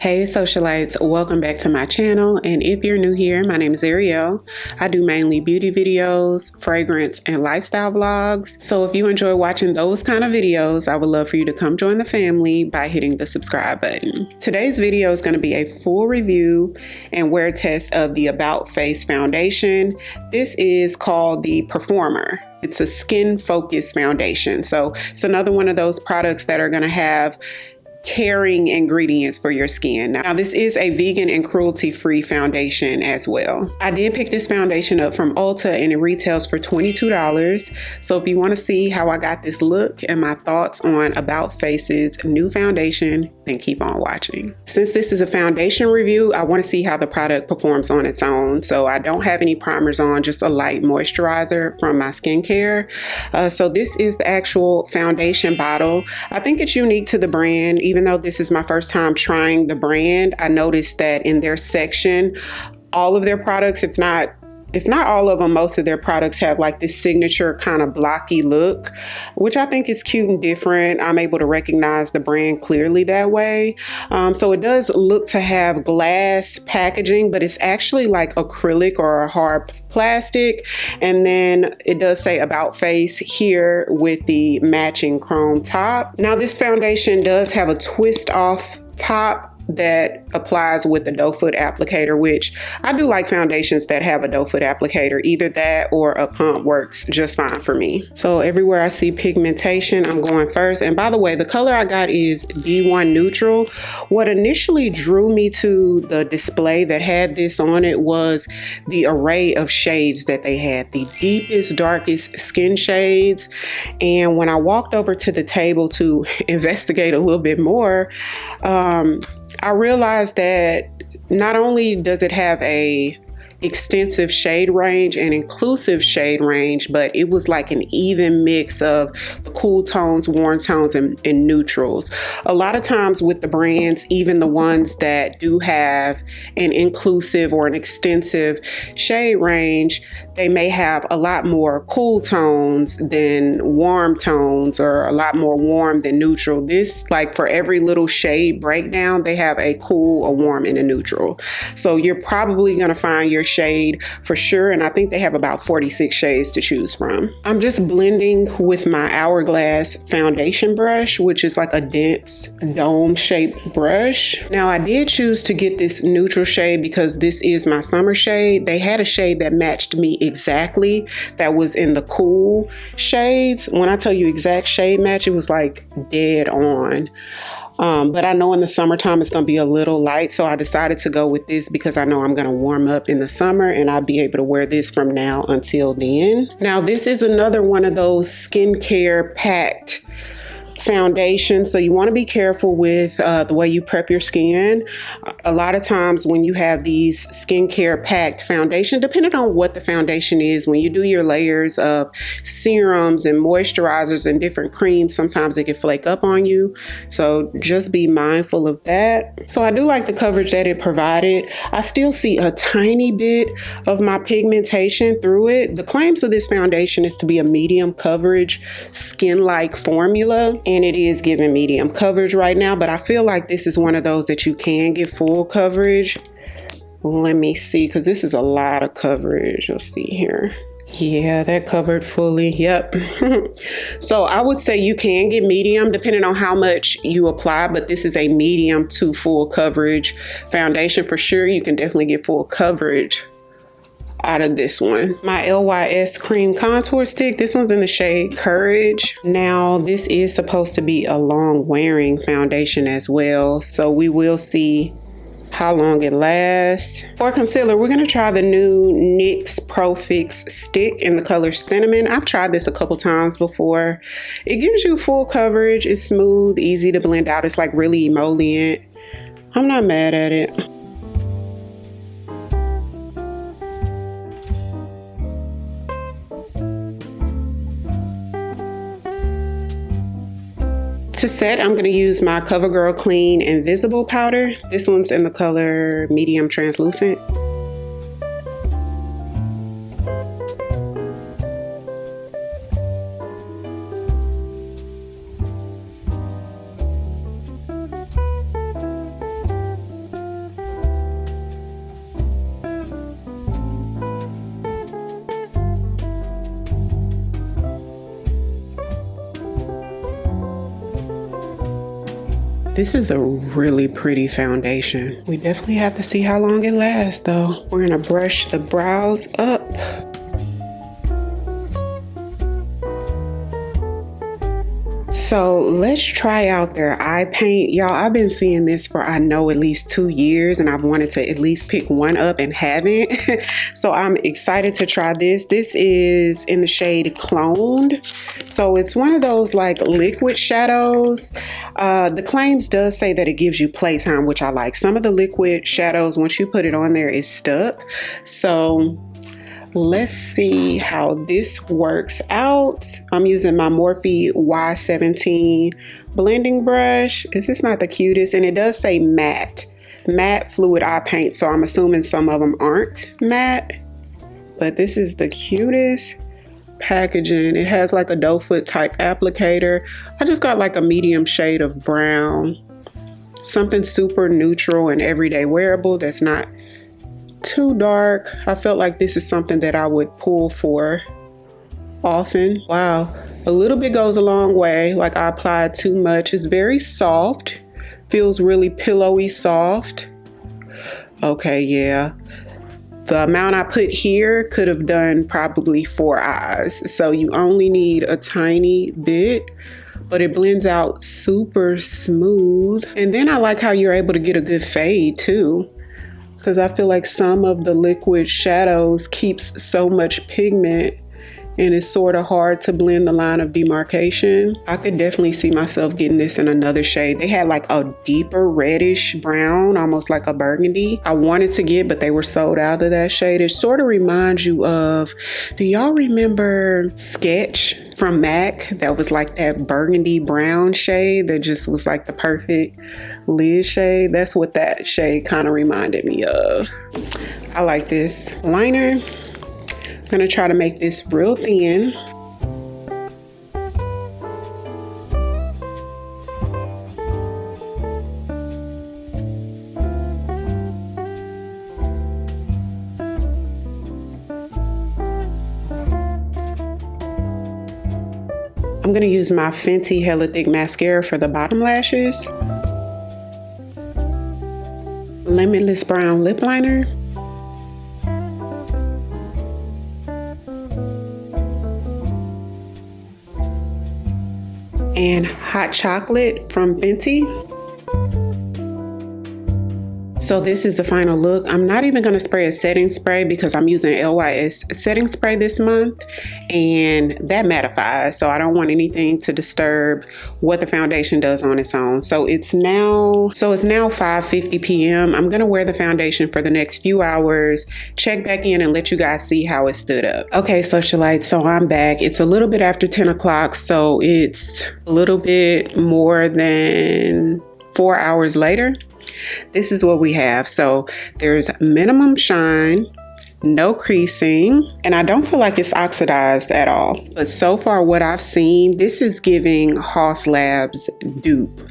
Hey Socialites, welcome back to my channel, and if you're new here, my name is Ariell. I do mainly beauty videos, fragrance, and lifestyle vlogs, so if you enjoy watching those kind of videos, I would love for you to come join the family by hitting the subscribe button. Today's video is going to be a full review and wear test of the About Face foundation. This is called the Performer. It's a skin-focused foundation, so it's another one of those products that are going to have caring ingredients for your skin. Now, this is a vegan and cruelty-free foundation as well. I did pick this foundation up from Ulta and it retails for $22. So if you want to see how I got this look and my thoughts on About Face's new foundation, then keep on watching. Since this is a foundation review, I want to see how the product performs on its own. So I don't have any primers on, just a light moisturizer from my skincare. So this is the actual foundation bottle. I think it's unique to the brand. Even though this is my first time trying the brand, I noticed that in their section, all of their products, if not all of them, most of their products have like this signature kind of blocky look, which I think is cute and different. I'm able to recognize the brand clearly that way. So it does look to have glass packaging, but it's actually like acrylic or a hard plastic. And then it does say About Face here with the matching chrome top. Now this foundation does have a twist off top that applies with the doe foot applicator, which I do like foundations that have a doe foot applicator. Either that or a pump works just fine for me. So everywhere I see pigmentation, I'm going first. And by the way, the color I got is B1 Neutral. What initially drew me to the display that had this on it was the array of shades that they had, the deepest, darkest skin shades. And when I walked over to the table to investigate a little bit more, I realized that not only does it have a extensive shade range and inclusive shade range, but it was like an even mix of the cool tones, warm tones, and neutrals. A lot of times with the brands, even the ones that do have an inclusive or an extensive shade range, they may have a lot more cool tones than warm tones, or a lot more warm than neutral. This, like for every little shade breakdown, they have a cool, a warm, and a neutral. So you're probably going to find your shade for sure, and I think they have about 46 shades to choose from. I'm just blending with my Hourglass foundation brush, which is like a dense dome shaped brush. Now I did choose to get this neutral shade because this is my summer shade. They had a shade that matched me exactly, that was in the cool shades. When I tell you exact shade match, it was like dead on. But I know in the summertime it's going to be a little light, so I decided to go with this because I know I'm going to warm up in the summer and I'll be able to wear this from now until then. Now this is another one of those skincare packed foundation, so you want to be careful with the way you prep your skin. A lot of times when you have these skincare packed foundation, depending on what the foundation is, when you do your layers of serums and moisturizers and different creams, sometimes it can flake up on you, so just be mindful of that. So I do like the coverage that it provided. I still see a tiny bit of my pigmentation through it. The claims of this foundation is to be a medium coverage skin-like formula, and it is giving medium coverage right now, but I feel like this is one of those that you can get full coverage. Let me see, because this is a lot of coverage. Let's see here. Yeah, that covered fully. Yep. So I would say you can get medium depending on how much you apply, but this is a medium to full coverage foundation for sure. You can definitely get full coverage out of this one. My LYS cream contour stick, this one's in the shade Courage. Now this is supposed to be a long wearing foundation as well, so we will see how long it lasts. For concealer, we're going to try the new NYX Pro Fix stick in the color Cinnamon. I've tried this a couple times before. It gives you full coverage. It's smooth, easy to blend out. It's like really emollient. I'm not mad at it. To set, I'm going to use my CoverGirl Clean Invisible powder. This one's in the color Medium Translucent. This is a really pretty foundation. We definitely have to see how long it lasts though. We're gonna brush the brows up. So let's try out their eye paint. Y'all, I've been seeing this for I know at least 2 years, and I've wanted to at least pick one up and haven't. So I'm excited to try this. This is in the shade Cloned. So it's one of those like liquid shadows. The claims does say that it gives you playtime, which I like. Some of the liquid shadows, once you put it on there, is stuck. So let's see how this works out. I'm using my Morphe Y17 blending brush. Is this not the cutest? And it does say matte fluid eye paint. So I'm assuming some of them aren't matte, but this is the cutest packaging. It has like a doe foot type applicator. I just got like a medium shade of brown, something super neutral and everyday wearable that's not too dark. I felt like this is something that I would pull for often. Wow, a little bit goes a long way. Like I applied too much. It's very soft, feels really pillowy soft. Okay, yeah, the amount I put here could have done probably 4 eyes, so you only need a tiny bit, but it blends out super smooth. And then I like how you're able to get a good fade too, because I feel like some of the liquid shadows keeps so much pigment and it's sort of hard to blend the line of demarcation. I could definitely see myself getting this in another shade. They had like a deeper reddish brown, almost like a burgundy. I wanted to get, but they were sold out of that shade. It sort of reminds you of, do y'all remember Sketch from MAC? That was like that burgundy brown shade that just was like the perfect lid shade. That's what that shade kind of reminded me of. I like this liner. I'm gonna try to make this real thin. I'm gonna use my Fenty Hella Thick Mascara for the bottom lashes. Limitless Brown Lip Liner. And Hot Chocolate from Fenty. So this is the final look. I'm not even going to spray a setting spray because I'm using LYS setting spray this month and that mattifies. So I don't want anything to disturb what the foundation does on its own. So it's now 5:50 p.m. I'm going to wear the foundation for the next few hours, check back in and let you guys see how it stood up. Okay, Socialite, so I'm back. It's a little bit after 10 o'clock. So it's a little bit more than 4 hours later. This is what we have. So there's minimum shine, no creasing, and I don't feel like it's oxidized at all. But so far what I've seen, this is giving Haus Labs dupe.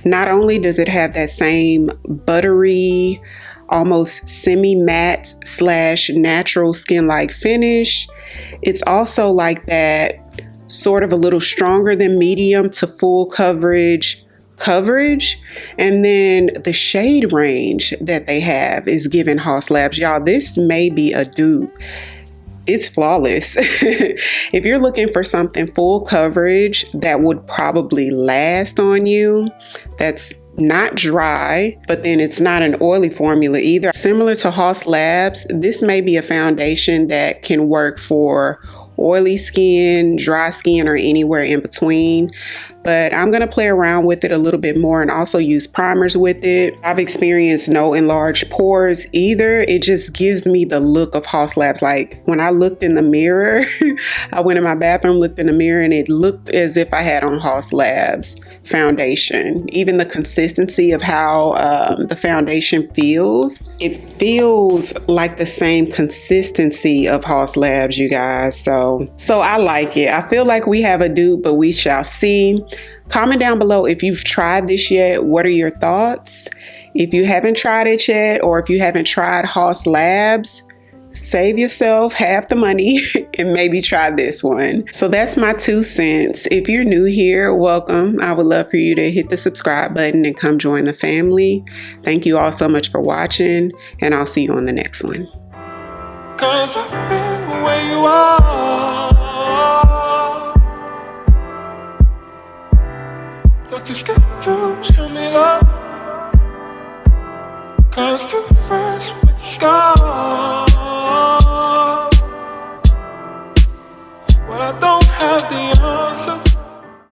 Not only does it have that same buttery, almost semi-matte / natural skin-like finish, it's also like that sort of a little stronger than medium to full coverage, and then the shade range that they have is giving Haus Labs. Y'all, this may be a dupe. It's flawless. If you're looking for something full coverage that would probably last on you, that's not dry, but then it's not an oily formula either. Similar to Haus Labs, this may be a foundation that can work for oily skin, dry skin, or anywhere in between. But I'm going to play around with it a little bit more and also use primers with it. I've experienced no enlarged pores either. It just gives me the look of Haus Labs. Like when I looked in the mirror, I went in my bathroom, looked in the mirror, and it looked as if I had on Haus Labs foundation. Even the consistency of how the foundation feels, it feels like the same consistency of Haus Labs, you guys. So I like it. I feel like we have a dupe, but we shall see. Comment down below if you've tried this yet. What are your thoughts? If you haven't tried it yet, or if you haven't tried Haus Labs, save yourself half the money and maybe try this one. So that's my 2 cents. If you're new here, welcome. I would love for you to hit the subscribe button and come join the family. Thank you all so much for watching, and I'll see you on the next one. 'Cause I've been where you are. You're too scared to show me love. 'Cause too fresh with the scars. Well, I don't have the answers.